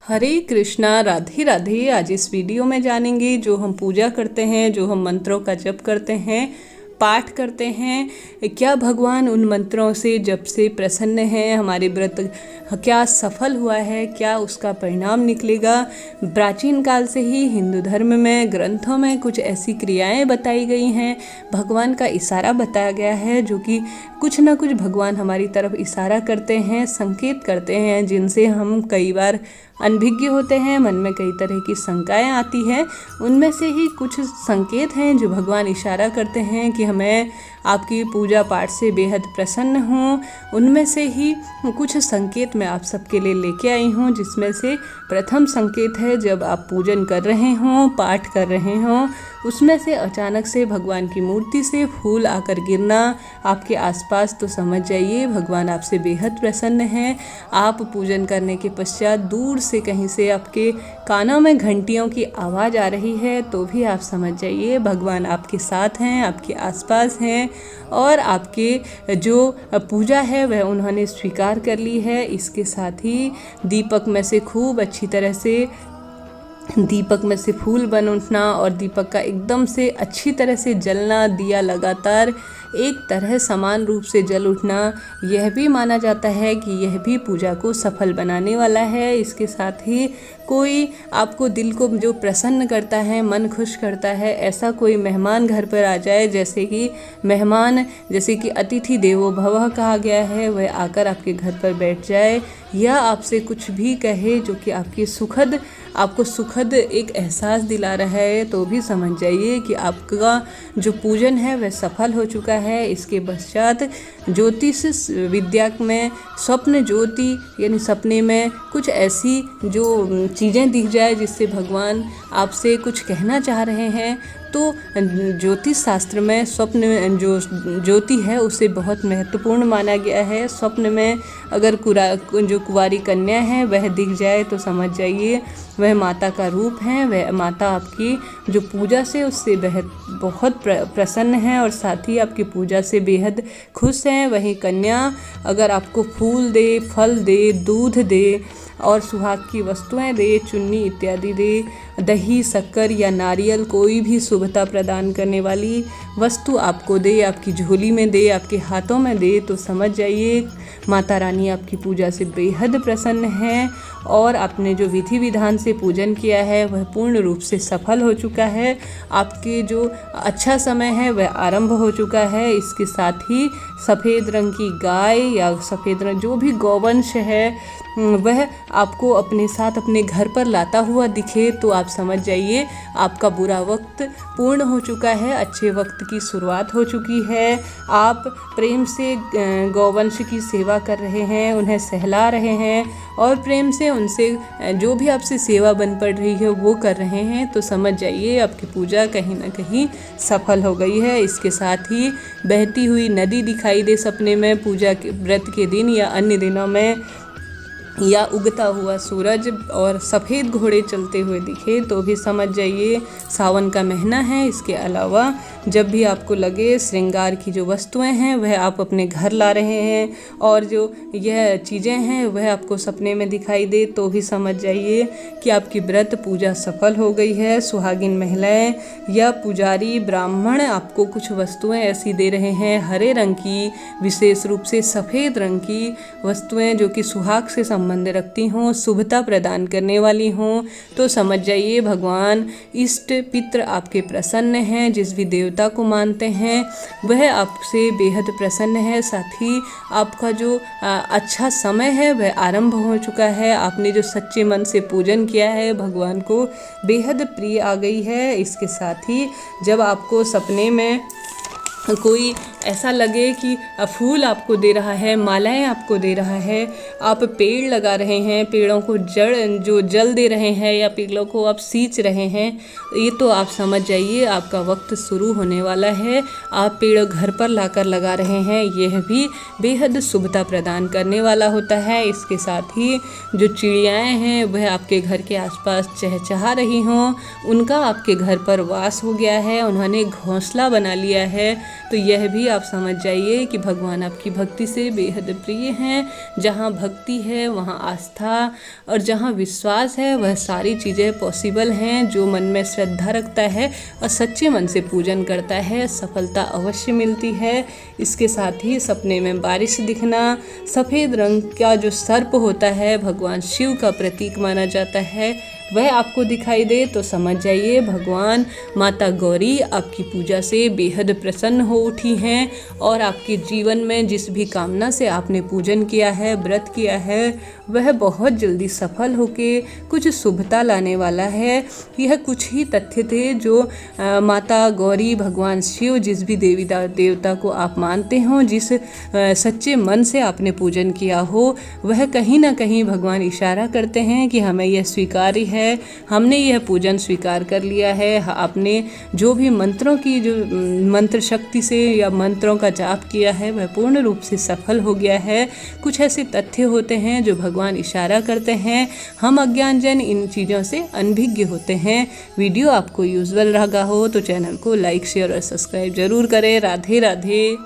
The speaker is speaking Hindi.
हरे कृष्णा, राधे राधे। आज इस वीडियो में जानेंगे जो हम पूजा करते हैं, जो हम मंत्रों का जप करते हैं, पाठ करते हैं, क्या भगवान उन मंत्रों से जप से प्रसन्न है, हमारे व्रत क्या सफल हुआ है, क्या उसका परिणाम निकलेगा। प्राचीन काल से ही हिंदू धर्म में ग्रंथों में कुछ ऐसी क्रियाएं बताई गई हैं, भगवान का इशारा बताया गया है, जो कि कुछ ना कुछ भगवान हमारी तरफ इशारा करते हैं, संकेत करते हैं, जिनसे हम कई बार अनभिज्ञ होते हैं, मन में कई तरह की शंकाएं आती हैं। उनमें से ही कुछ संकेत हैं जो भगवान इशारा करते हैं कि हमें आपकी पूजा पाठ से बेहद प्रसन्न हूँ। उनमें से ही कुछ संकेत मैं आप सबके लिए लेके आई हूँ, जिसमें से प्रथम संकेत है जब आप पूजन कर रहे हों, पाठ कर रहे हों, उसमें से अचानक से भगवान की मूर्ति से फूल आकर गिरना आपके आसपास, तो समझ जाइए भगवान आपसे बेहद प्रसन्न हैं। आप पूजन करने के पश्चात दूर से कहीं से आपके कानों में घंटियों की आवाज़ आ रही है, तो भी आप समझ जाइए भगवान आपके साथ हैं, आपके आसपास हैं और आपके जो पूजा है वह उन्होंने स्वीकार कर ली है। इसके साथ ही दीपक में से खूब अच्छी तरह से दीपक में से फूल बन उठना और दीपक का एकदम से अच्छी तरह से जलना, दिया लगातार एक तरह समान रूप से जल उठना, यह भी माना जाता है कि यह भी पूजा को सफल बनाने वाला है। इसके साथ ही कोई आपको दिल को जो प्रसन्न करता है, मन खुश करता है, ऐसा कोई मेहमान घर पर आ जाए, जैसे कि अतिथि देवो भवः कहा गया है, वह आकर आपके घर पर बैठ जाए या आपसे कुछ भी कहे जो कि आपको सुखद एक एहसास दिला रहा है, तो भी समझ जाइए कि आपका जो पूजन है वह सफल हो चुका है। इसके पश्चात ज्योतिष विद्या में स्वप्न ज्योति यानी सपने में कुछ ऐसी जो चीज़ें दिख जाए जिससे भगवान आपसे कुछ कहना चाह रहे हैं, तो ज्योतिष शास्त्र में स्वप्न जो ज्योति है उसे बहुत महत्वपूर्ण माना गया है। स्वप्न में अगर जो कुंवारी कन्या है वह दिख जाए तो समझ जाइए वह माता का रूप है, वह माता आपकी जो पूजा से उससे बहुत प्रसन्न है और साथ ही आपकी पूजा से बेहद खुश हैं। वही कन्या अगर आपको फूल दे, फल दे, दूध दे और सुहाग की वस्तुएं दे, चुन्नी इत्यादि दे, दही, शक्कर या नारियल, कोई भी शुभता प्रदान करने वाली वस्तु आपको दे, आपकी झोली में दे, आपके हाथों में दे, तो समझ जाइए माता रानी आपकी पूजा से बेहद प्रसन्न हैं और आपने जो विधि विधान से पूजन किया है वह पूर्ण रूप से सफल हो चुका है। आपके जो अच्छा समय है वह आरंभ हो चुका है। इसके साथ ही सफ़ेद रंग की गाय या सफ़ेद रंग जो भी गौवंश है वह आपको अपने साथ अपने घर पर लाता हुआ दिखे, तो आप समझ जाइए आपका बुरा वक्त पूर्ण हो चुका है, अच्छे वक्त की शुरुआत हो चुकी है। आप प्रेम से गौवंश की सेवा कर रहे हैं, उन्हें सहला रहे हैं और प्रेम से उनसे जो भी आपसे सेवा बन पड़ रही है वो कर रहे हैं, तो समझ जाइए आपकी पूजा कहीं ना कहीं सफल हो गई है। इसके साथ ही बहती हुई नदी दिखाई दे सपने में पूजा के व्रत के दिन या अन्य दिनों में, या उगता हुआ सूरज और सफ़ेद घोड़े चलते हुए दिखे, तो भी समझ जाइए सावन का महीना है। इसके अलावा जब भी आपको लगे श्रृंगार की जो वस्तुएं हैं वह आप अपने घर ला रहे हैं और जो यह चीज़ें हैं वह आपको सपने में दिखाई दे, तो भी समझ जाइए कि आपकी व्रत पूजा सफल हो गई है। सुहागिन महिलाएं या पुजारी ब्राह्मण आपको कुछ वस्तुएं ऐसी दे रहे हैं, हरे रंग की, विशेष रूप से सफ़ेद रंग की वस्तुएं जो कि सुहाग से संबंध रखती हों, शुभता प्रदान करने वाली हों, तो समझ जाइए भगवान इष्ट पितृ आपके प्रसन्न हैं। जिस भी देवता को मानते हैं वह आपसे बेहद प्रसन्न है। साथ ही आपका जो अच्छा समय है वह आरंभ हो चुका है। आपने जो सच्चे मन से पूजन किया है भगवान को बेहद प्रिय आ गई है। इसके साथ ही जब आपको सपने में कोई ऐसा लगे कि फूल आपको दे रहा है, मालाएं आपको दे रहा है, आप पेड़ लगा रहे हैं, पेड़ों को जल दे रहे हैं या पेड़ों को आप सींच रहे हैं, ये तो आप समझ जाइए आपका वक्त शुरू होने वाला है। आप पेड़ घर पर लाकर लगा रहे हैं, यह भी बेहद शुभता प्रदान करने वाला होता है। इसके साथ ही जो चिड़ियाएँ हैं वह आपके घर के आसपास चहचहा रही हों, उनका आपके घर पर वास हो गया है, उन्होंने घोंसला बना लिया है तो यह भी आप समझ जाइए कि भगवान आपकी भक्ति से बेहद प्रिय हैं। जहाँ भक्ति है वहाँ आस्था और जहाँ विश्वास है वह सारी चीज़ें पॉसिबल हैं। जो मन में श्रद्धा रखता है और सच्चे मन से पूजन करता है सफलता अवश्य मिलती है। इसके साथ ही सपने में बारिश दिखना, सफ़ेद रंग का जो सर्प होता है भगवान शिव का प्रतीक माना जाता है, वह आपको दिखाई दे तो समझ जाइए भगवान माता गौरी आपकी पूजा से बेहद प्रसन्न हो उठी हैं और आपके जीवन में जिस भी कामना से आपने पूजन किया है, व्रत किया है, वह बहुत जल्दी सफल होके कुछ शुभता लाने वाला है। यह कुछ ही तथ्य थे जो माता गौरी, भगवान शिव, जिस भी देवी देवता को आप मानते हो, जिस सच्चे मन से आपने पूजन किया हो, वह कहीं ना कहीं भगवान इशारा करते हैं कि हमें यह स्वीकार्य है, हमने यह पूजन स्वीकार कर लिया है। आपने जो भी मंत्रों की जो मंत्र शक्ति से या मंत्रों का जाप किया है वह पूर्ण रूप से सफल हो गया है। कुछ ऐसे तथ्य होते हैं जो भगवान इशारा करते हैं, हम अज्ञानजन इन चीज़ों से अनभिज्ञ होते हैं। वीडियो आपको यूजफुल लगा हो तो चैनल को लाइक, शेयर और सब्सक्राइब जरूर करें। राधे राधे।